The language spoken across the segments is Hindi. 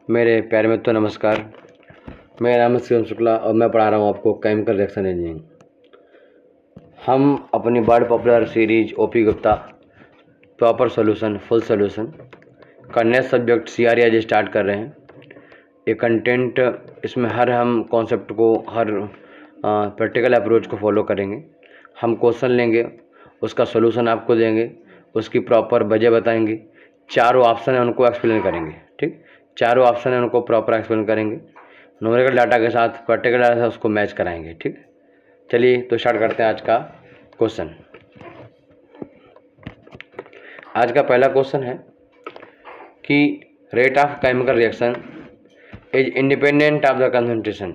मेरे प्यारे मित्रों नमस्कार। मेरा नाम है शिवम शुक्ला और मैं पढ़ा रहा हूँ आपको केमिकल रिएक्शन इंजीनियरिंग। हम अपनी world popular series OP Gupta proper solution full solution का नेक्स्ट सब्जेक्ट CRE आज स्टार्ट कर रहे हैं। ये कंटेंट इसमें हम कॉन्सेप्ट को प्रैक्टिकल अप्रोच को फॉलो करेंगे। हम क्वेश्चन लेंगे, उसका सॉल्यूशन आपको देंगे, उसकी प्रॉपर वजह बताएंगे, चारों ऑप्शन है उनको एक्सप्लेन करेंगे। ठीक, चारों ऑप्शन है उनको प्रॉपर एक्सप्लेन करेंगे, न्यूमेरिकल डाटा के साथ प्रैक्टिकल डाटा से उसको मैच कराएंगे। ठीक, चलिए तो स्टार्ट करते हैं आज का क्वेश्चन। आज का पहला क्वेश्चन है कि rate of chemical reaction is independent of the concentration.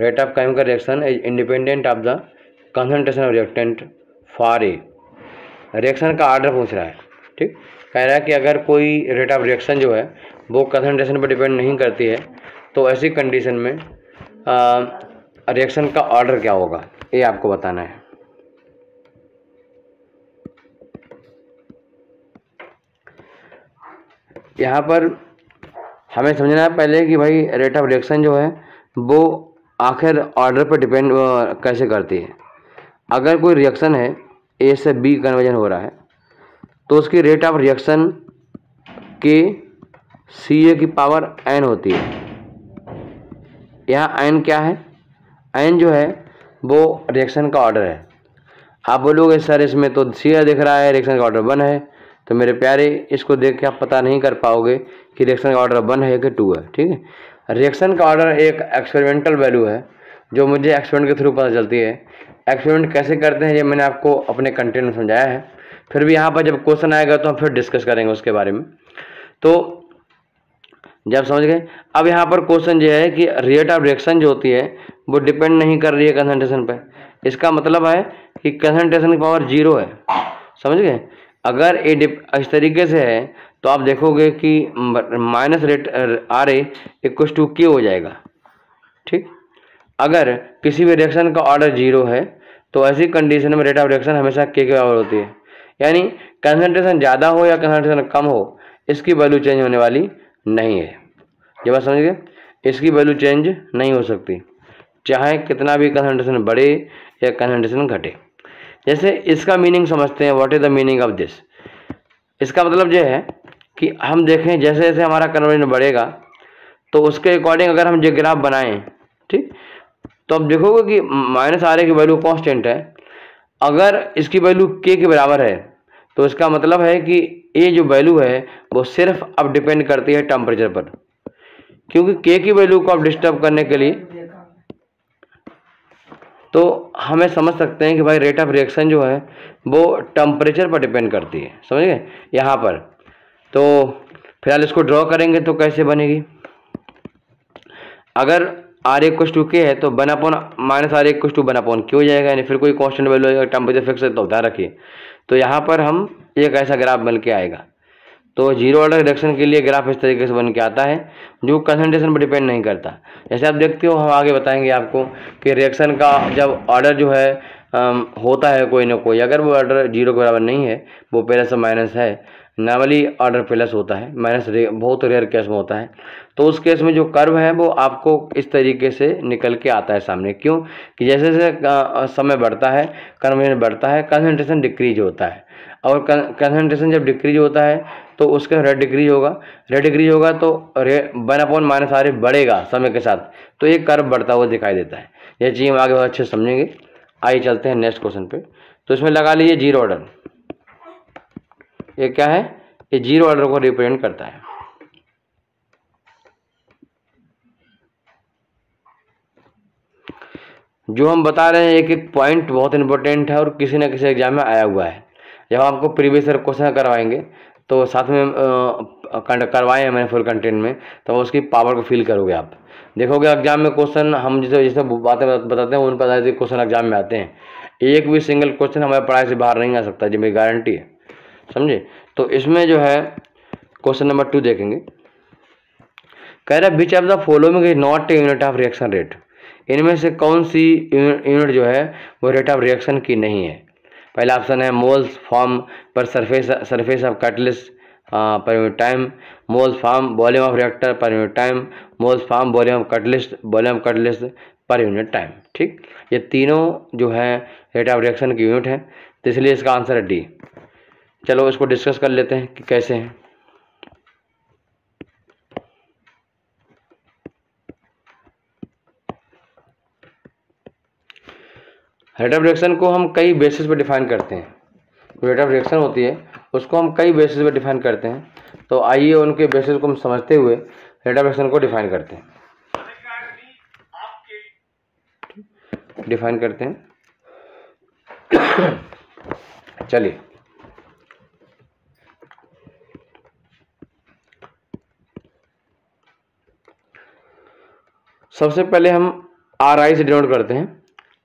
Rate of chemical reaction is independent of the concentration of reactant for a. Reaction का ऑर्डर पूछ रहा है। ठीक, कह रहा है कि अगर कोई रेट ऑफ रिएक्शन जो है वो कंसंट्रेशन पर डिपेंड नहीं करती है तो ऐसी कंडीशन में रिएक्शन का ऑर्डर क्या होगा, ये आपको बताना है। यहाँ पर हमें समझना है पहले कि भाई रेट ऑफ रिएक्शन जो है वो आखिर ऑर्डर पर डिपेंड कैसे करती है। अगर कोई रिएक्शन है A से B कन्वर्जन हो रहा है तो उसकी रेट ऑफ रिएक्शन के CA की पावर n होती है। यहाँ n क्या है? n जो है वो रिएक्शन का ऑर्डर है। आप बोलोगे सर इसमें तो CA दिख रहा है, रिएक्शन का ऑर्डर 1 है। तो मेरे प्यारे, इसको देख के आप पता नहीं कर पाओगे कि रिएक्शन का ऑर्डर 1 है कि 2 है। ठीक है, रिएक्शन का ऑर्डर एक एक्सपेरिमेंटल वैल्यू है जो मुझे एक्सपेरिमेंट के थ्रू पता चलती है। एक्सपेरिमेंट कैसे करते हैं ये मैंने आपको अपने कंटेंट में समझाया है। फिर भी यहाँ पर जब क्वेश्चन आएगा तो हम फिर डिस्कस करेंगे उसके बारे में। तो जब समझ गए, अब यहाँ पर क्वेश्चन ये है कि रेट ऑफ रिएक्शन जो होती है वो डिपेंड नहीं कर रही है कंसंट्रेशन पे। इसका मतलब है कि कंसंट्रेशन की पावर 0 है। समझ गए? अगर ये इस तरीके से है तो आप देखोगे कि minus rate RA equal to K हो जाएगा। ठीक, अगर किसी भी रिएक्शन का ऑर्डर 0 है तो ऐसी कंडीशन में रेट ऑफ रिएक्शन हमेशा K के बराबर होती है। यानी कंसंट्रेशन ज़्यादा हो या कंसंट्रेशन कम हो, इसकी वैल्यू चेंज होने वाली नहीं है। ये बात समझ गए? इसकी वैल्यू चेंज नहीं हो सकती चाहे कितना भी कंसंट्रेशन बढ़े या कंसंट्रेशन घटे। जैसे इसका मीनिंग समझते हैं, what is the meaning of this. इसका मतलब ये है कि हम देखें जैसे जैसे हमारा कन्वर्जन बढ़ेगा तो उसके अकॉर्डिंग अगर हम जो ग्राफ बनाएं, ठीक, तो अब देखोगे कि -RA की वैल्यू कांस्टेंट है। अगर इसकी वैल्यू K के बराबर है तो इसका मतलब है कि ये जो वैल्यू है वो सिर्फ अब डिपेंड करती है टेम्परेचर पर, क्योंकि K की वैल्यू को अब डिस्टर्ब करने के लिए तो हमें समझ सकते हैं कि भाई रेट ऑफ रिएक्शन जो है वो टेम्परेचर पर डिपेंड करती है। समझ गए? यहाँ पर तो फिलहाल इसको ड्रॉ करेंगे तो कैसे बनेगी। अगर RA इक्वल टू K है तो 1/-RA इक्वल टू 1/K हो जाएगा, यानी फिर कोई कांस्टेंट वैल्यू आएगा, टेम्परेचर फिक्स है तो ध्यान रखिए। तो यहाँ पर हम एक ऐसा ग्राफ बन के आएगा। तो जीरो ऑर्डर रिएक्शन के लिए ग्राफ इस तरीके से बन के आता है जो कंसंट्रेशन पर डिपेंड नहीं करता। जैसे आप देखते हो, हम आगे बताएंगे आपको कि रिएक्शन का जब ऑर्डर जो है होता है कोई ना कोई, अगर वो ऑर्डर 0 के बराबर नहीं है, वो प्लस और माइनस है, नॉर्मली ऑर्डर प्लस होता है, माइनस बहुत रेयर केस में होता है। तो उस केस में जो कर्व है वो आपको इस तरीके से निकल के आता है सामने। क्यों? कि जैसे जैसे समय बढ़ता है, कन्वर्जन बढ़ता है, कंसंट्रेशन डिक्रीज होता है। और कंसंट्रेशन जब डिक्रीज होता है तो उसका रेट डिक्रीज होगा। रेट डिक्रीज होगा तो 1/-RA बढ़ेगा समय के साथ, तो एक कर्व बढ़ता हुआ दिखाई देता है। ये चीज़ हम आगे बहुत अच्छे से समझेंगे। आइए चलते हैं नेक्स्ट क्वेश्चन पे। तो इसमें लगा लीजिए जीरो ऑर्डर। ये क्या है? ये जीरो ऑर्डर को रिप्रेजेंट करता है। जो हम बता रहे हैं एक एक पॉइंट बहुत इंपॉर्टेंट है और किसी न किसी एग्जाम में आया हुआ है। जब आपको प्रीवियस ईयर क्वेश्चन करवाएंगे तो साथ में करवाए हैं मैंने फुल कंटेंट में, तो उसकी पावर को फील करोगे। आप देखोगे एग्जाम में क्वेश्चन हम जैसे बातें बताते हैं उन पर आधारित क्वेश्चन एग्जाम में आते हैं। एक भी सिंगल क्वेश्चन हमारे पढ़ाई से बाहर नहीं आ सकता, जी मेरी गारंटी है। समझे? तो इसमें जो है क्वेश्चन नंबर 2 देखेंगे। कह रहा है which of the following is not a unit of reaction rate. इनमें से कौन सी यूनिट जो है वो रेट ऑफ रिएक्शन की नहीं है। पहला ऑप्शन है मोल्स फॉर्म पर surface of catalyst per unit time, moles form volume of reactor per unit time, moles form volume of catalyst per unit time. ठीक, ये तीनों जो है रेट ऑफ रिएक्शन की यूनिट है, तो इसलिए इसका आंसर है डी। चलो इसको डिस्कस कर लेते हैं कि कैसे हैं। रेट ऑफ रिएक्शन को हम कई बेसिस पे डिफाइन करते हैं। रेट ऑफ रिएक्शन होती है उसको हम कई बेसिस पे डिफाइन करते हैं। तो आइए उनके बेसिस को हम समझते हुए रेट ऑफ रिएक्शन को डिफाइन करते हैं। चलिए, सबसे पहले हम आर आई से डिनोट करते हैं,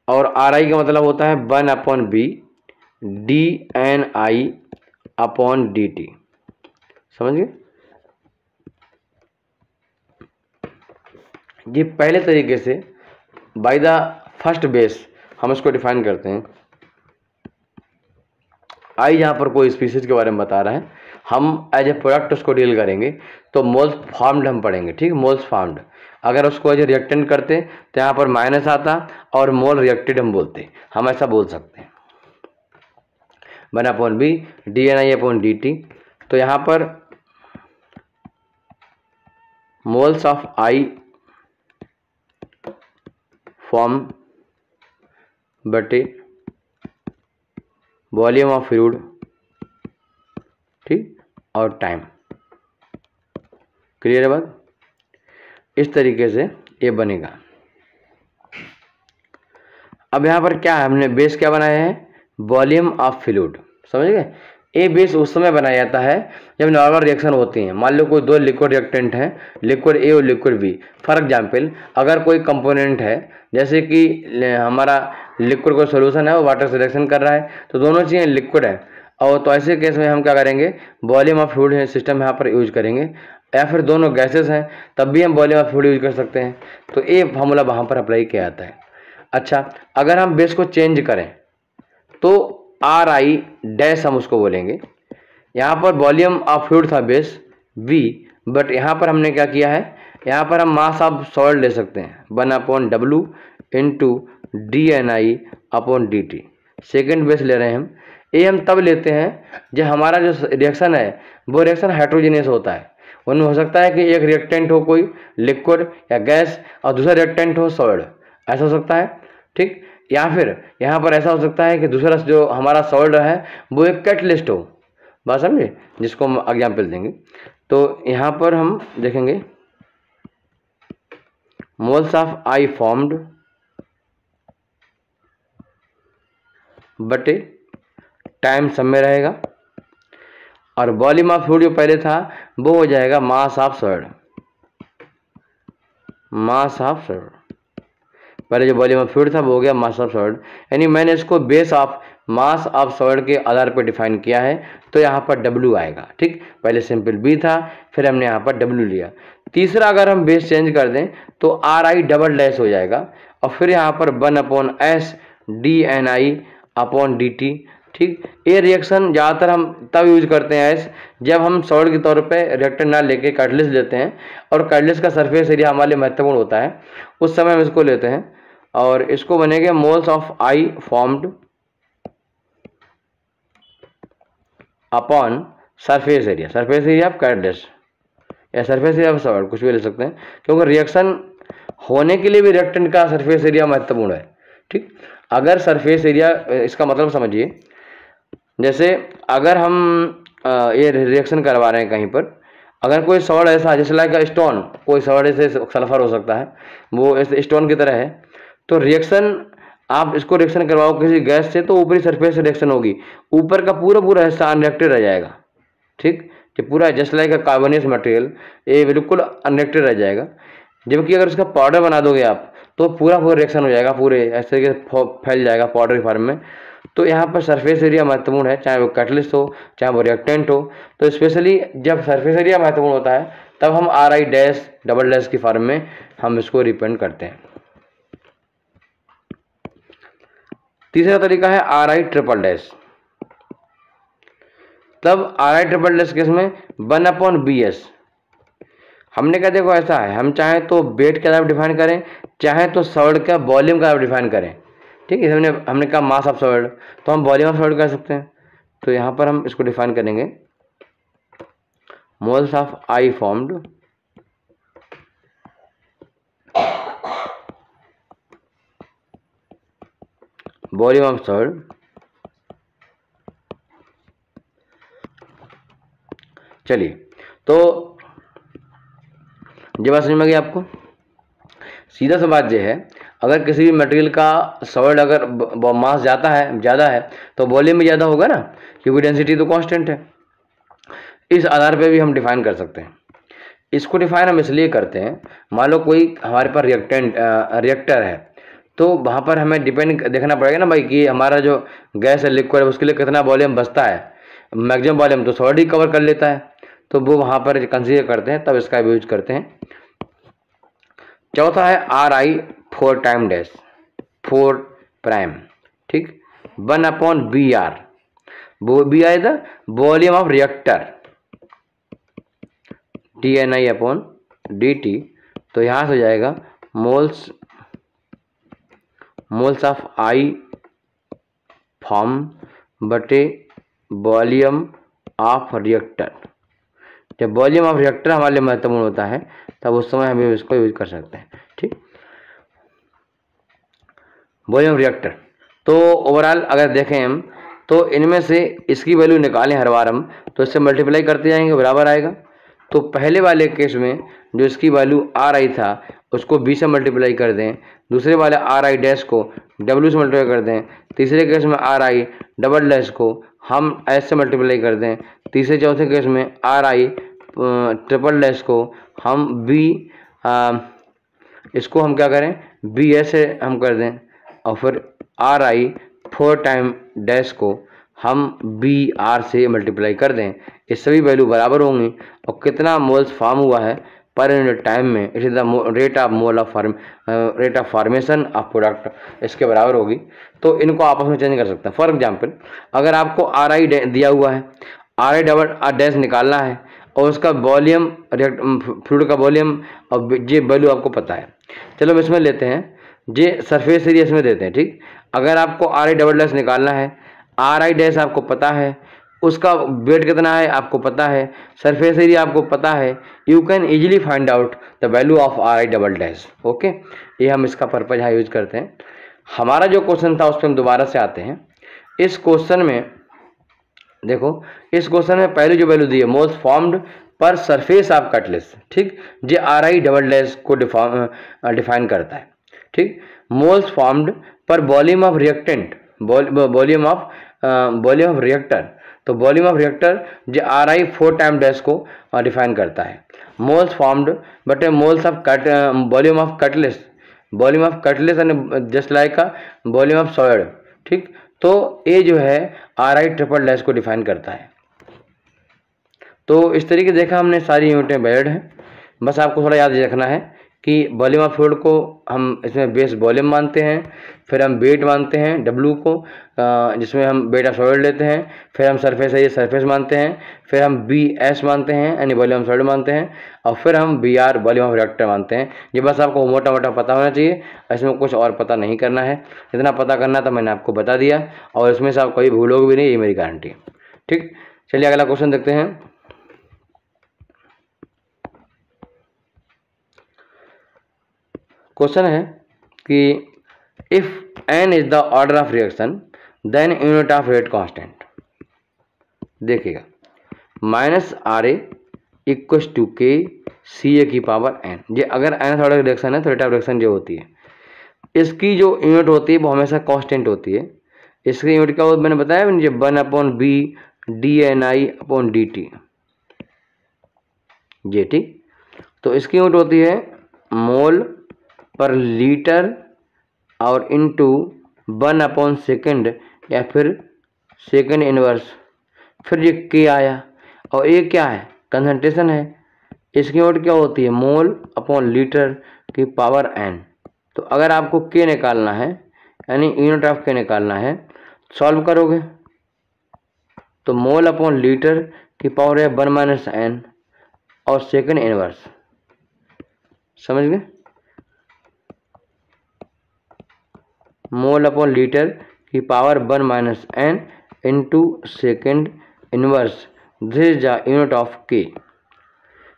और आर आई का मतलब होता है 1/b dNi/dt। समझ गए? ये पहले तरीके से बाय द फर्स्ट बेस हम इसको डिफाइन करते हैं। आई यहाँ पर कोई स्पीसीज के बारे में बता रहा है, हम एज ए प्रोडक्ट उसको डील करेंगे, तो मोल्स फॉर्म्ड हम पढ़ेंगे। ठीक, मोल्स फॉर्म्ड, अगर उसको एज ए रिएक्टेंट करते तो यहाँ पर माइनस आता और मोल रिएक्टेड हम बोलते, हम ऐसा बोल सकते हैं 1/b dNi/dt। तो यहाँ पर मोल्स ऑफ आई फॉर्म बटे वॉल्यूम ऑफ फ्लूइड, ठीक, और टाइम। क्लियर है बात? इस तरीके से ये बनेगा। अब यहाँ पर क्या है, हमने बेस क्या बनाया है, वॉल्यूम ऑफ फ्लूइड। समझ गए? ये बेस उस समय बनाया जाता है जब नॉर्मल रिएक्शन होती हैं। मान लो कोई दो लिक्विड रिएक्टेंट हैं, लिक्विड ए और लिक्विड बी। फॉर एग्जाम्पल, अगर कोई कंपोनेंट है, जैसे कि हमारा लिक्विड का सॉल्यूशन है वो वाटर से रिएक्शन कर रहा है, तो दोनों चीज़ें लिक्विड है, और तो ऐसे केस में हम क्या करेंगे, वॉल्यूम ऑफ फ्लूइड सिस्टम यहाँ पर यूज करेंगे। या फिर दोनों गैसेस हैं तब भी हम वॉल्यूम ऑफ फ्लूइड यूज कर सकते हैं। तो ये फार्मूला वहाँ पर अप्लाई किया जाता है। अच्छा, अगर हम बेस को चेंज करें तो आर आई डैश हम उसको बोलेंगे। यहाँ पर वॉल्यूम ऑफ फ्लूइड था बेस V, बट यहाँ पर हमने क्या किया है, यहाँ पर हम मास ऑफ सॉल्ट ले सकते हैं 1/W into dNi/dt। Second base ले रहे हैं हम। ये हम तब लेते हैं जब हमारा जो रिएक्शन है वो रिएक्शन हाइड्रोजीनियस होता है। उनमें हो सकता है कि एक रिएक्टेंट हो कोई लिक्विड या गैस और दूसरा रिएक्टेंट हो सॉलिड, ऐसा हो सकता है। ठीक, या फिर यहाँ पर ऐसा हो सकता है कि दूसरा जो हमारा सॉलिड है वो एक कैटलिस्ट हो। बात समझे? जिसको हम एग्जाम्पल देंगे। तो यहाँ पर हम देखेंगे मोल्स ऑफ आई फॉर्म्ड बटे टाइम सब में रहेगा, और वॉल्यूम ऑफ फ्लूइड जो पहले था वो हो जाएगा मास ऑफ सॉलिड। पहले जो वॉल्यूम ऑफ फ्लूइड था वो हो गया मास ऑफ सॉलिड। यानी मैंने इसको base of mass of solid के आधार पर डिफाइन किया है, तो यहाँ पर W आएगा। ठीक, पहले सिंपल B था, फिर हमने यहाँ पर W लिया। तीसरा अगर हम बेस चेंज कर दें तो RI डबल डैश हो जाएगा, और फिर यहाँ पर 1/S dNi/dt। ठीक, ये रिएक्शन ज़्यादातर हम तब यूज करते हैं एस जब हम सॉलिड के तौर पे रिएक्टर ना लेके कैटलिस्ट लेते हैं, और कैटलिस्ट का सरफेस एरिया हमारे लिए महत्वपूर्ण होता है, उस समय हम इसको लेते हैं। और इसको बनेगा moles of I formed upon surface area of catalyst, या सरफेस एरिया ऑफ सॉलिड, कुछ भी ले सकते हैं, क्योंकि रिएक्शन होने के लिए भी रिएक्टेंट का सरफेस एरिया महत्वपूर्ण है। ठीक, अगर सरफेस एरिया, इसका मतलब समझिए, जैसे अगर हम ये रिएक्शन करवा रहे हैं कहीं पर, अगर कोई सॉलिड ऐसा जैसे लाइक स्टोन, कोई सॉलिड ऐसे सल्फर हो सकता है, वो ऐसे स्टोन की तरह है, तो रिएक्शन आप इसको रिएक्शन करवाओ किसी गैस से तो ऊपरी सरफेस से रिएक्शन होगी, ऊपर का पूरा हिस्सा अनरिएक्टेड रह जाएगा। ठीक, कि पूरा जस्ट लाइक कार्बोनियस मटेरियल ये बिल्कुल अनरिएक्टेड रह जाएगा। जबकि अगर उसका पाउडर बना दोगे आप तो पूरा रिएक्शन हो जाएगा, पूरे ऐसे फैल जाएगा पाउडर के फॉर्म में। तो यहाँ पर सरफेस एरिया महत्वपूर्ण है, चाहे वो कैटलिस्ट हो चाहे वो रिएक्टेंट हो। तो स्पेशली जब सरफेस एरिया महत्वपूर्ण होता है तब हम RI डैश डबल डैश की फॉर्म में हम इसको रिप्रेजेंट करते हैं। तीसरा तरीका है RI ट्रिपल डैश। तब are I triple dash case में 1/BS। हमने कहा देखो ऐसा है, हम चाहें तो वेट का डिफाइन करें, चाहें तो सॉलिड का वॉल्यूम का डिफाइन करें। ठीक है, हमने कहा मास ऑफ सॉलिड, तो हम वॉल्यूम ऑफ सॉलिड कर सकते हैं। तो यहाँ पर हम इसको डिफाइन करेंगे, moles of I formed volume of solid. चलिए, तो ये बात समझ में आ गई आपको। सीधा सा बात यह है, अगर किसी भी मटेरियल का सॉलिड अगर मास ज़्यादा है तो वॉल्यूम भी ज़्यादा होगा ना, क्योंकि डेंसिटी तो कांस्टेंट है। इस आधार पे भी हम डिफाइन कर सकते हैं। इसको डिफाइन हम इसलिए करते हैं, मान लो कोई हमारे पास रिएक्टर है, तो वहाँ पर हमें डिपेंड देखना पड़ेगा ना भाई कि हमारा जो गैस है, लिक्विड है, उसके लिए कितना वॉल्यूम बचता है। मैक्सिमम वॉल्यूम तो सॉलिड ही कवर कर लेता है, तो वो वहाँ पर कंसीडर करते हैं, तब इसका यूज करते हैं। चौथा है R I 4 time dash 4 prime, ठीक, 1/BR। वो B I the volume of reactor, TNI/dt। तो यहाँ से हो जाएगा मोल्स ऑफ आई फॉर्म बटे वॉल्यूम ऑफ रिएक्टर। जब वॉल्यूम ऑफ रिएक्टर हमारे लिए महत्वपूर्ण होता है, तब उस समय हम इसको यूज कर सकते हैं। ठीक, वॉल्यूम ऑफ रिएक्टर। तो ओवरऑल अगर देखें हम, तो इनमें से इसकी वैल्यू निकालें हर बार हम, तो इससे मल्टीप्लाई करते जाएंगे, बराबर आएगा। तो पहले वाले केस में जो इसकी वैल्यू आर आई था, उसको बी से मल्टीप्लाई कर दें। दूसरे वाले आर आई डैश को डब्ल्यू से मल्टीप्लाई कर दें। तीसरे केस में आर आई डबल डैश को हम एस से मल्टीप्लाई कर दें। तीसरे चौथे केस में आर आई ट्रिपल डैश को हम बी इसको हम क्या करें, बी एस से हम कर दें। और फिर आर आई 4 टाइम डैश को हम बी आर से मल्टीप्लाई कर दें। ये सभी वैल्यू बराबर होंगी, और कितना मोल्स फॉर्म हुआ है पर यूनिट टाइम में, it is the rate of formation of product, इसके बराबर होगी। तो इनको आपस में चेंज कर सकते हैं। फॉर एग्जांपल, अगर आपको आर आई दिया हुआ है, आर आई डबल डैश निकालना है, और उसका वॉल्यूम फ्लूइड का वॉल्यूम और ये वैल्यू आपको पता है। चलो हम इसमें लेते हैं, ये सरफेस एरिया इसमें देते हैं। ठीक, अगर आपको आर आई डबल डैश निकालना है, आर आई डैश आपको पता है, उसका वेट कितना है आपको पता है, सरफेस एरिया आपको पता है, you can easily find out the value of are I double dash. Okay, ये हम इसका पर्पज यहाँ यूज करते हैं। हमारा जो क्वेश्चन था उस पर हम दोबारा से आते हैं। इस क्वेश्चन में देखो, इस क्वेश्चन में पहले जो वैल्यू दी है, मोल्स फॉर्म्ड पर सरफेस ऑफ कटलेस, ठीक, ये आर आई डबल डैश को डिफाइन करता है। ठीक, मोल्स फॉर्म्ड पर volume of reactant, volume of reactor, तो वॉल्यूम ऑफ रिएक्टर जो आर आई 4 टाइम डैश को डिफाइन करता है। Moles formed but moles of volume of Cutlass, volume of Cutlass and just like volume of solid. ठीक, तो ये जो है आर आई ट्रिपल डैश को डिफाइन करता है। तो इस तरीके देखा हमने सारी यूनिटें वैलिड हैं। बस आपको थोड़ा याद रखना है कि वॉल्यूम ऑफ फ्लूइड को हम इसमें बेस वॉल्यूम मानते हैं, फिर हम वेट मानते हैं डब्ल्यू को, जिसमें हम वेट ऑफ सॉलिड लेते हैं, फिर हम सरफेस है ये सरफेस मानते हैं, फिर हम बी एस मानते हैं यानी वॉल्यूम ऑफ सॉलिड मानते हैं, और फिर हम B R volume of reactor मानते हैं। ये बस आपको मोटा मोटा पता होना चाहिए, इसमें कुछ और पता नहीं करना है। जितना पता करना था मैंने आपको बता दिया, और इसमें से आप कभी भूलोगे भी नहीं, ये मेरी गारंटी है। ठीक, चलिए अगला क्वेश्चन देखते हैं। क्वेश्चन है कि if n is the order of reaction then unit of rate constant. देखिएगा, minus are A equal to K C A की पावर n। ये अगर n ऑर्डर रिएक्शन है तो रेट ऑफ रिएक्शन जो होती है, इसकी जो यूनिट होती है वो हमेशा कांस्टेंट होती है। इसकी यूनिट क्या मैंने बताया, 1/B/DNI/dt। ये ठीक, तो इसकी यूनिट होती है मोल पर लीटर और इनटू 1/सेकेंड या फिर सेकेंड इनवर्स। फिर ये के आया, और ये क्या है, कंसंट्रेशन है। इसकी यूनिट क्या होती है, मोल अपॉन लीटर की पावर n। तो अगर आपको के निकालना है यानी यूनिट ऑफ के निकालना है, सॉल्व करोगे तो मोल अपॉन लीटर की पावर है 1 - n और सेकंड इनवर्स, समझ गए। मोल अपॉन लीटर की power 1 - n into second inverse, this is the unit of के।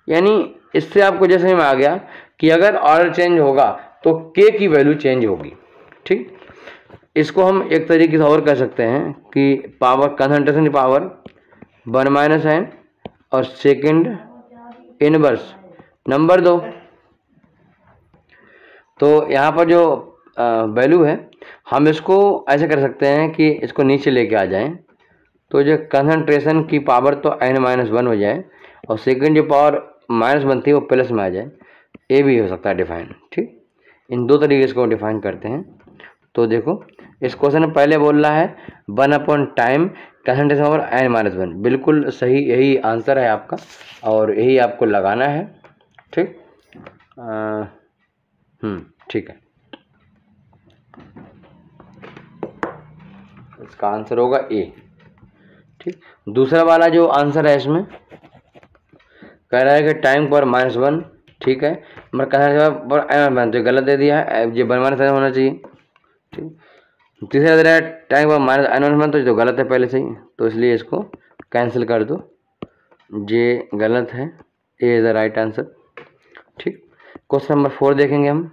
यानी इससे आपको जैसे में आ गया कि अगर ऑर्डर चेंज होगा तो के की वैल्यू चेंज होगी। ठीक, इसको हम एक तरीके से और कह सकते हैं कि पावर कंसंट्रेशन की पावर 1 - n और सेकंड इनवर्स नंबर 2। तो यहाँ पर जो वैल्यू है हम इसको ऐसे कर सकते हैं कि इसको नीचे लेके आ जाएं, तो जो कंसंट्रेशन की पावर तो n-1 हो जाए और सेकंड जो पावर -1 थी वो प्लस में आ जाए, ये भी हो सकता है डिफाइन। ठीक, इन दो तरीके से को डिफाइन करते हैं। तो देखो इस क्वेश्चन में पहले बोल रहा है 1 टाइम कंसंट्रेशन पावर n-1, बिल्कुल सही, यही आंसर है आपका और यही आपको लगाना है। ठीक, ठीक है, इसका आंसर होगा ए। ठीक, दूसरा वाला जो आंसर है इसमें कह रहा है कि टाइम पर -1, ठीक है, मगर कहना तो गलत दे दिया है, ये -1 होना चाहिए। ठीक, तीसरा दे रहा है टाइम पर -n-1, तो जो गलत है पहले से ही, तो इसलिए इसको कैंसिल कर दो, ये गलत है, ए इज द राइट आंसर। ठीक, क्वेश्चन नंबर 4 देखेंगे हम।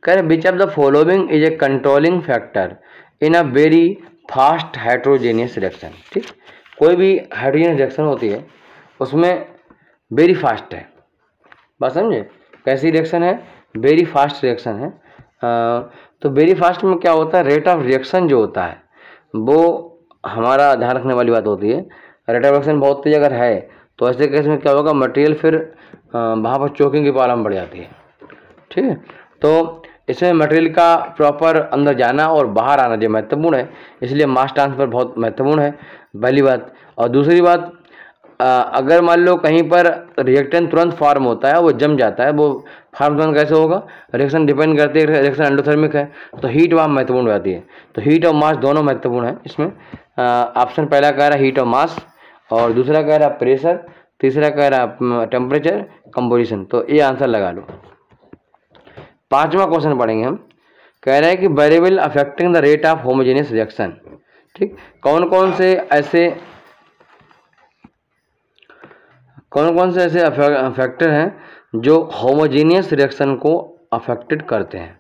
कह रहे which of the following is a controlling factor in a very fast heterogeneous reaction. ठीक, कोई भी हेट्रोजेनियस रिएक्शन होती है उसमें वेरी फास्ट है, बात समझे, कैसी रिएक्शन है, वेरी फास्ट रिएक्शन है। तो वेरी फास्ट में क्या होता है, रेट ऑफ रिएक्शन जो होता है वो हमारा ध्यान रखने वाली बात होती है। रेट ऑफ रिएक्शन बहुत तेज अगर है तो ऐसे केस में क्या होगा, मटेरियल फिर वहाँ पर चोकिंग की प्रॉब्लम बढ़ जाती है। ठीक है, तो इसमें मटेरियल का प्रॉपर अंदर जाना और बाहर आना जो महत्वपूर्ण है, इसलिए मास ट्रांसफर बहुत महत्वपूर्ण है, पहली बात। और दूसरी बात, अगर मान लो कहीं पर रिएक्टेंट तुरंत फॉर्म होता है, वो जम जाता है, वो फॉर्म तुरंत कैसे होगा, रिएक्शन डिपेंड करती है, रिएक्शन एंडोथर्मिक है तो हीट वहाँ महत्वपूर्ण हो जाती है। तो हीट और मास दोनों महत्वपूर्ण है इसमें। ऑप्शन पहला कह रहा है हीट और मास, और दूसरा कह रहा है प्रेशर, तीसरा कह रहा है टेम्परेचर कंपोजिशन, तो ये आंसर लगा लो। पांचवा क्वेश्चन पढ़ेंगे हम। कह रहे हैं कि variable affecting the rate of homogeneous reaction. ठीक, कौन कौन से ऐसे फैक्टर हैं जो होमोजेनियस रिएक्शन को अफेक्टेड करते हैं।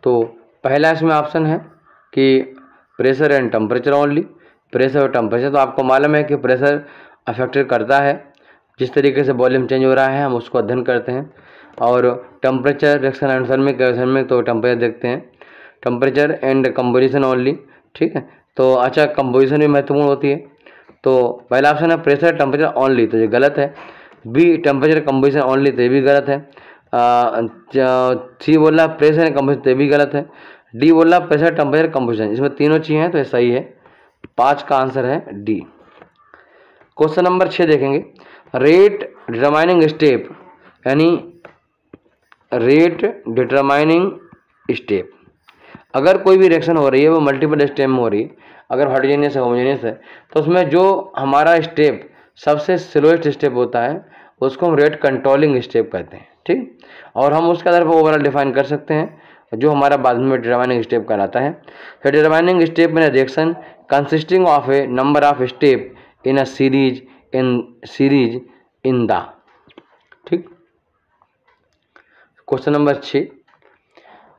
तो पहला इसमें ऑप्शन है कि pressure and temperature only. Pressure और टेम्परेचर तो आपको मालूम है कि प्रेशर अफेक्टेड करता है, जिस तरीके से वॉल्यूम चेंज हो रहा है हम उसको अध्ययन करते हैं। और टेम्परेचर रिएक्शन एंडोथर्मिक तो टेम्परेचर देखते हैं, टेम्परेचर एंड कंपोजिशन ओनली। ठीक है, तो अच्छा कंपोजिशन भी महत्वपूर्ण होती है। तो पहला ऑप्शन है प्रेशर टेम्परेचर ओनली, तो ये गलत है। बी टेम्परेचर कंपोजिशन ओनली, तो ये भी गलत है। सी बोल रहा प्रेशर एंड कंपोजिशन, तो ये भी गलत है। डी बोल रहा प्रेशर टेम्परेचर कंपोजिशन, इसमें तीनों चीज़ें हैं तो ये सही है। 5 का आंसर है डी। क्वेश्चन नंबर 6 देखेंगे। रेट डिटरमाइनिंग स्टेप, यानी रेट डिटरमाइनिंग स्टेप, अगर कोई भी रिएक्शन हो रही है वो मल्टीपल स्टेप में हो रही है, अगर हेटेरोजेनियस है होमोजेनियस है, तो उसमें जो हमारा स्टेप सबसे स्लोएस्ट स्टेप होता है उसको हम रेट कंट्रोलिंग स्टेप कहते हैं। ठीक, और हम उसके आधार पर ओवरऑल डिफाइन कर सकते हैं जो हमारा बाद में डिटरमाइनिंग स्टेप कहलाता है। Determining step in reaction consisting of A number of step in a series in the. ठीक, क्वेश्चन नंबर 6।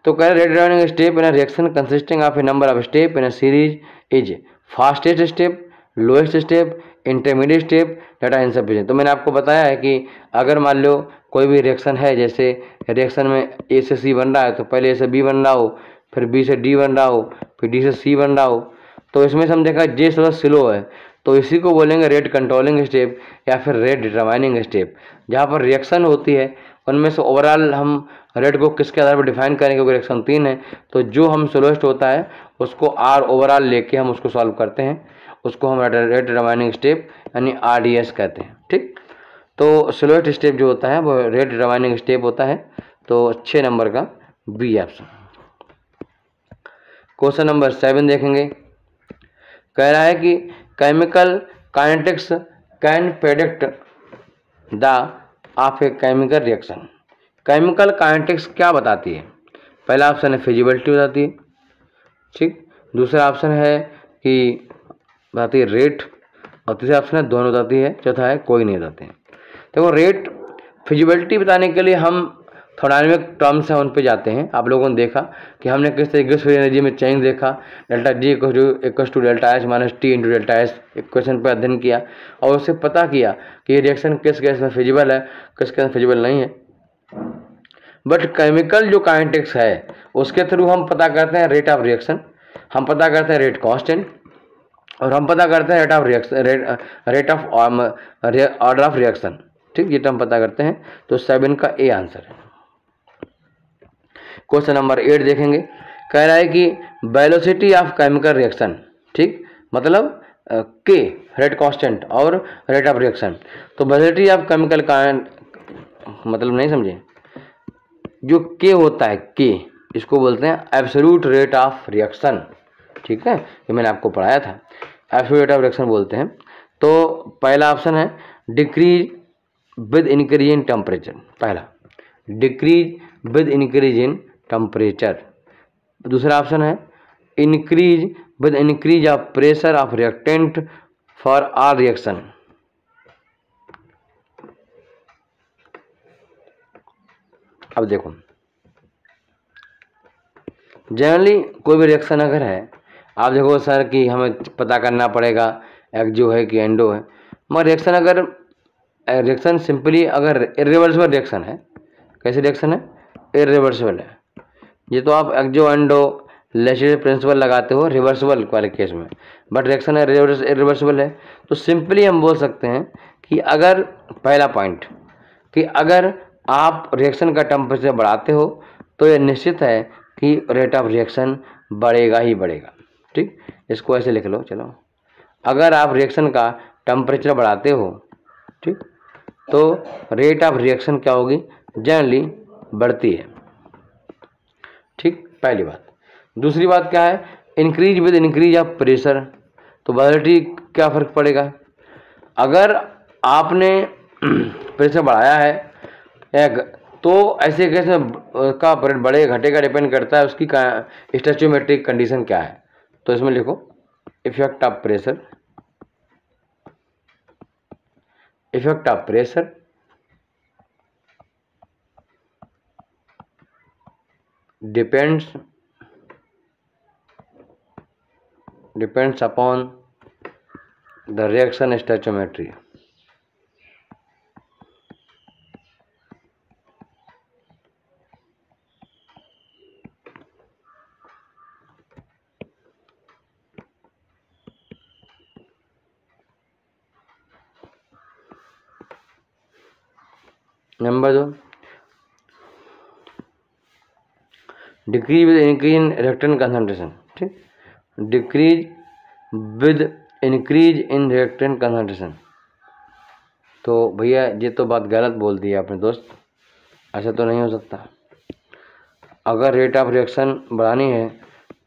तो कह रहे rate determining step in a reaction consisting of A number of step in a series is fastest step, lowest step, intermediate step, data insufficient. तो मैंने आपको बताया है कि अगर मान लो कोई भी रिएक्शन है, जैसे रिएक्शन में ए से सी बन रहा है तो पहले ए से बी बन रहा हो, फिर बी से डी बन रहा हो, फिर डी से सी बन रहा हो, तो इसमें से हम देखा जे थोड़ा स्लो है तो इसी को बोलेंगे रेट कंट्रोलिंग स्टेप या फिर रेट डिटरमाइनिंग स्टेप। जहाँ पर रिएक्शन होती है उनमें से ओवरऑल हम रेट को किसके आधार पर डिफाइन करेंगे, क्योंकि रिएक्शन 3 है, तो जो हम स्लोएस्ट होता है उसको आर ओवरऑल लेके हम उसको सॉल्व करते हैं, उसको हम रेट डिटरमाइनिंग स्टेप यानी RDS कहते हैं। ठीक, तो स्लोएस्ट स्टेप जो होता है वो रेट डिटरमाइनिंग स्टेप होता है। तो 6 नंबर का बी ऑप्शन। क्वेश्चन नंबर 7 देखेंगे। कह रहा है कि chemical kinetics can predict the of a chemical reaction. Chemical kinetics क्या बताती है? पहला ऑप्शन है फिजिबिलिटी बताती है, ठीक। दूसरा ऑप्शन है कि बताती है रेट, और तीसरा ऑप्शन है दोनों बताती है, चौथा है कोई नहीं बताते हैं। देखो रेट फिजिबिलिटी बताने के लिए हम थर्मोडायनेमिक टर्म्स हैं उन पे जाते हैं। आप लोगों ने देखा कि हमने किस तरीके से एनर्जी में चेंज देखा, delta G equals to delta H minus T into delta S equation पर अध्ययन किया और उससे पता किया कि ये रिएक्शन किस गैस में फिजिबल है, किस गैस में फिजिबल नहीं है। बट केमिकल जो काइनेटिक्स है उसके थ्रू हम पता करते हैं रेट ऑफ रिएक्शन, हम पता करते हैं रेट कांस्टेंट, और हम पता करते हैं rate of reaction, rate of order of reaction, ठीक। ये तो हम पता करते हैं। तो 7 का ए आंसर है। क्वेश्चन नंबर 8 देखेंगे। कह रहा है कि वेलोसिटी ऑफ केमिकल रिएक्शन, ठीक, मतलब के रेट कांस्टेंट और रेट ऑफ रिएक्शन। तो वेलोसिटी ऑफ केमिकल का मतलब नहीं समझे, जो के होता है के, इसको बोलते हैं एब्सोल्यूट रेट ऑफ रिएक्शन, ठीक है, ये मैंने आपको पढ़ाया था। एब्सोल्यूट रेट ऑफ रिएक्शन बोलते हैं। तो पहला ऑप्शन है decrease with increase in temperature, पहला decrease with increase in temperature. दूसरा ऑप्शन है increase with increase of pressure of reactant for all reaction. अब देखो जनरली कोई भी रिएक्शन अगर है, आप देखो सर कि हमें पता करना पड़ेगा एक्जो है कि एंडो है, मगर रिएक्शन अगर रिएक्शन सिंपली अगर इरिवर्सिबल रिएक्शन है, कैसे रिएक्शन है, इरिवर्सिबल है, ये तो आप एक्जो एंडो लेशेस प्रिंसिपल लगाते हो रिवर्सिबल वाले केस में, बट रिएक्शन है इरिवर्सिबल है। तो सिंपली हम बोल सकते हैं कि अगर पहला पॉइंट कि अगर आप रिएक्शन का टेम्परेचर बढ़ाते हो तो ये निश्चित है कि रेट ऑफ रिएक्शन बढ़ेगा ही बढ़ेगा, ठीक। इसको ऐसे लिख लो, चलो, अगर आप रिएक्शन का टेम्परेचर बढ़ाते हो, ठीक, तो रेट ऑफ रिएक्शन क्या होगी, जनरली बढ़ती है, ठीक, पहली बात। दूसरी बात क्या है, increase with increase of pressure. तो वेलोसिटी क्या फर्क पड़ेगा, अगर आपने प्रेशर बढ़ाया है तो ऐसे केस में का बढ़े घटेगा डिपेंड करता है उसकी स्टोइचियोमेट्रिक कंडीशन क्या है। तो इसमें लिखो effect of pressure, effect of pressure depends upon the reaction stoichiometry। Number 2 decrease with increase in reactant concentration, ठीक, decrease with increase in reactant concentration. तो भैया ये तो बात गलत बोल दी है आपने दोस्त, ऐसा तो नहीं हो सकता। अगर रेट ऑफ रिएक्शन बढ़ानी है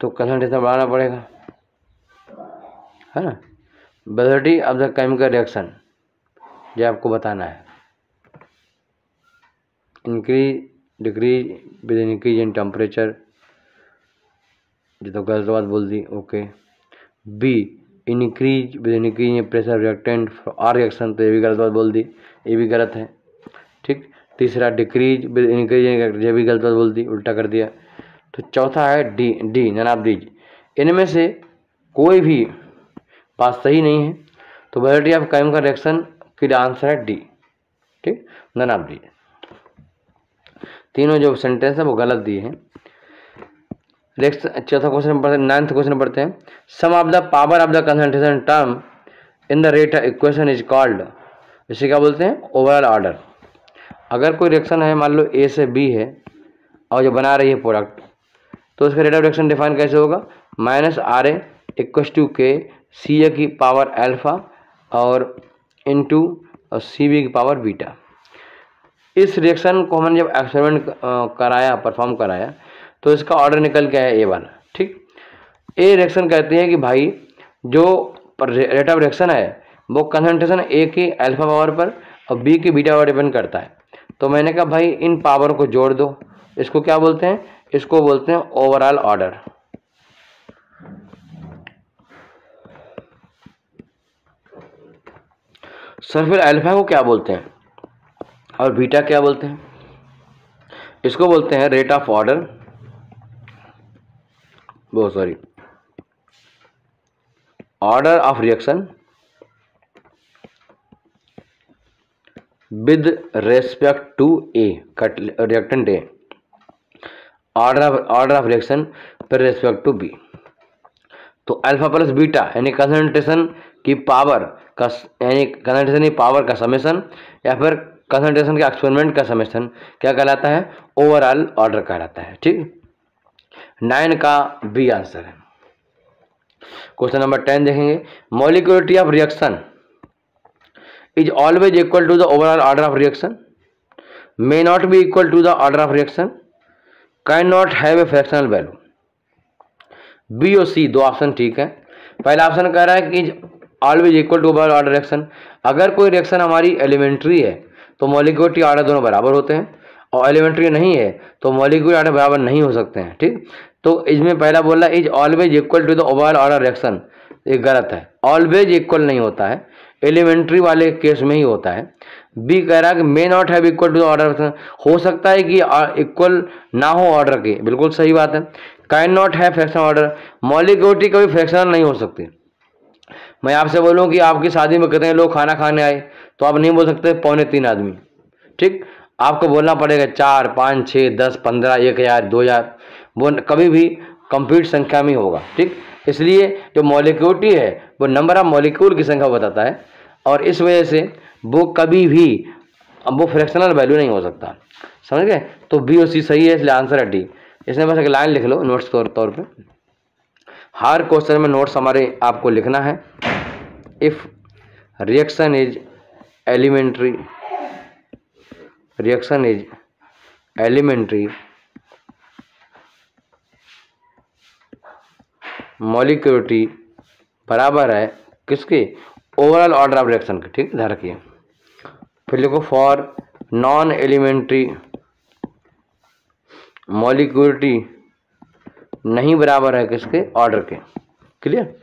तो कंसंट्रेशन बढ़ाना पड़ेगा, है ना। Velocity of the chemical reaction ये आपको बताना है, increase decrease with increase in temperature, ये तो गलत बात बोल दी, okay. B increase with increase in pressure reactant for our reaction, तो ये भी गलत बात बोल दी, ये भी गलत है, ठीक। तीसरा डिक्रीज विद इंक्रीज, ये भी गलत बात बोल दी, उल्टा कर दिया। तो चौथा है डी नन ऑफ दीज। इनमें से कोई भी बात सही नहीं है, तो वेलोसिटी ऑफ केमिकल रिएक्शन की आंसर है डी, ठीक, नन ऑफ दीज। तीनों जो सेंटेंस है वो गलत दिए हैं। चौथा क्वेश्चन पढ़ते हैं, 9th क्वेश्चन पढ़ते हैं। Sum of the power of the concentration term in the rate equation is called, इसे क्या बोलते हैं, ओवरऑल ऑर्डर। अगर कोई रिएक्शन है, मान लो ए से बी है और जो बना रही है प्रोडक्ट, तो उसका रेट ऑफ रिएक्शन डिफाइन कैसे होगा, minus are A equals to K C A की पावर अल्फा और इनटू सी बी की पावर बीटा। इस रिएक्शन को हमने जब एक्सपेरिमेंट कराया, परफॉर्म कराया, तो इसका ऑर्डर निकल के आया ए वाला। ठीक, ए रिएक्शन कहती है कि भाई जो रेट ऑफ रिएक्शन है वो कंसंट्रेशन ए की अल्फा पावर पर और बी की बीटा पावर डिपेंड करता है। तो मैंने कहा भाई इन पावर को जोड़ दो, इसको क्या बोलते हैं, इसको बोलते हैं ओवरऑल ऑर्डर। सर फिर अल्फा को क्या बोलते हैं और बीटा क्या बोलते हैं? इसको बोलते हैं rate of order, order of reaction with respect to A, reactant A, order of reaction with respect to B. तो अल्फा प्लस बीटा यानी कंसंट्रेशन की पावर का, यानी कंसंट्रेशन की पावर का समेशन या फिर कंसंट्रेशन के एक्सपेरिमेंट का समेशन क्या कहलाता है, ओवरऑल ऑर्डर कहलाता है। ठीक, 9 का बी आंसर है। क्वेश्चन नंबर 10 देखेंगे, molecularity of reaction is always equal to the overall order of reaction, may not be equal to the order of reaction, can not have a fractional value. B और सी दो ऑप्शन ठीक है। पहला ऑप्शन कह रहा है कि always equal to overall order reaction, अगर कोई रिएक्शन हमारी एलिमेंट्री है तो मॉलिक्यूलरिटी ऑर्डर दोनों बराबर होते हैं, और एलिमेंट्री नहीं है तो मॉलिक्यूलर ऑर्डर बराबर नहीं हो सकते हैं। ठीक, तो इसमें पहला बोल रहा है is always equal to the overall order reaction, ये गलत है, ऑलवेज इक्वल नहीं होता है, एलिमेंट्री वाले केस में ही होता है। बी कह रहा है कि may not have equal to the order reaction, हो सकता है कि इक्वल ना हो ऑर्डर के, बिल्कुल सही बात है। Can not have fractional order, molecularity कभी फ्रैक्शनल नहीं हो सकती। मैं आपसे बोलूं कि आपकी शादी में कितने लोग खाना खाने आए, तो आप नहीं बोल सकते 2.25 आदमी। ठीक, आपको बोलना पड़ेगा 4, 5, 6, 10, 15, 1000, 2000, वो कभी भी कंप्लीट संख्या में होगा। ठीक, इसलिए जो मॉलिक्यूलरिटी है वो नंबर ऑफ मॉलिक्यूल की संख्या बताता है, और इस वजह से वो कभी भी वो फ्रैक्शनल वैल्यू नहीं हो सकता। समझ गए? तो बी और सी सही है, इसलिए आंसर है डी। इसमें बस एक लाइन लिख लो नोट्स तौर पे। हर क्वेश्चन में नोट्स हमारे आपको लिखना है। If reaction is elementary, reaction is elementary, molecularity बराबर है किसके, ओवरऑल ऑर्डर ऑफ रिएक्शन के। ठीक, ध्यान रखिए। फिर लिखो फॉर नॉन एलिमेंट्री मॉलिक्यूलरिटी नहीं बराबर है किसके, ऑर्डर के। क्लियर?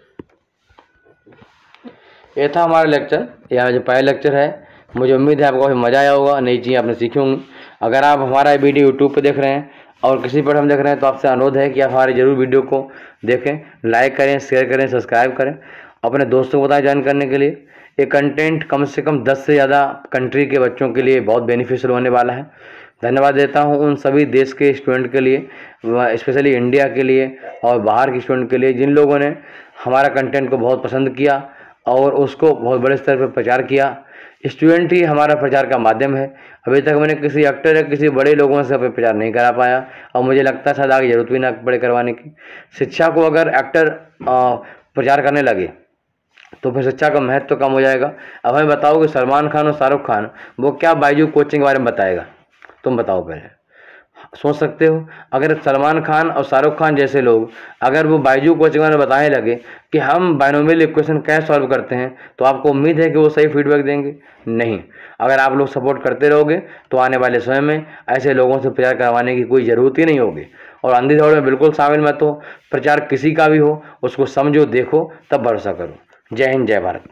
ये था हमारा लेक्चर, यह जो पहला लेक्चर है। मुझे उम्मीद है आपको काफ़ी मज़ा आया होगा, नई चीज़ें आपने सीखी होंगी। अगर आप हमारा वीडियो यूट्यूब पे देख रहे हैं और किसी पर हम देख रहे हैं तो आपसे अनुरोध है कि आप हमारे जरूर वीडियो को देखें, लाइक करें, शेयर करें, सब्सक्राइब करें, अपने दोस्तों को बताएं ज्वाइन करने के लिए। ये कंटेंट कम से कम 10 से ज़्यादा कंट्री के बच्चों के लिए बहुत बेनिफिशियल होने वाला है। धन्यवाद देता हूं उन सभी देश के स्टूडेंट के लिए, स्पेशली इंडिया के लिए और बाहर के स्टूडेंट के लिए, जिन लोगों ने हमारा कंटेंट को बहुत पसंद किया और उसको बहुत बड़े स्तर पर प्रचार किया। स्टूडेंट ही हमारा प्रचार का माध्यम है। अभी तक मैंने किसी एक्टर या किसी बड़े लोगों से अपने प्रचार नहीं करा पाया, और मुझे लगता है शायद आगे जरूरत भी ना पड़े करवाने की। शिक्षा को अगर एक्टर प्रचार करने लगे तो फिर शिक्षा का महत्व कम हो जाएगा। अब हमें बताओ कि सलमान खान और शाहरुख खान वो क्या बायजू कोचिंग के बारे में बताएगा, तुम बताओ पहले। सोच सकते हो, अगर सलमान खान और शाहरुख खान जैसे लोग अगर वो बायजू कोचिंग में बताने लगे कि हम बाइनोमियल इक्वेशन कैसे सॉल्व करते हैं, तो आपको उम्मीद है कि वो सही फीडबैक देंगे? नहीं। अगर आप लोग सपोर्ट करते रहोगे तो आने वाले समय में ऐसे लोगों से प्रचार करवाने की कोई ज़रूरत ही नहीं होगी। और अंधी दौड़ में बिल्कुल शामिल मत हो। प्रचार किसी का भी हो उसको समझो, देखो, तब भरोसा करो। जय हिंद, जय भारत।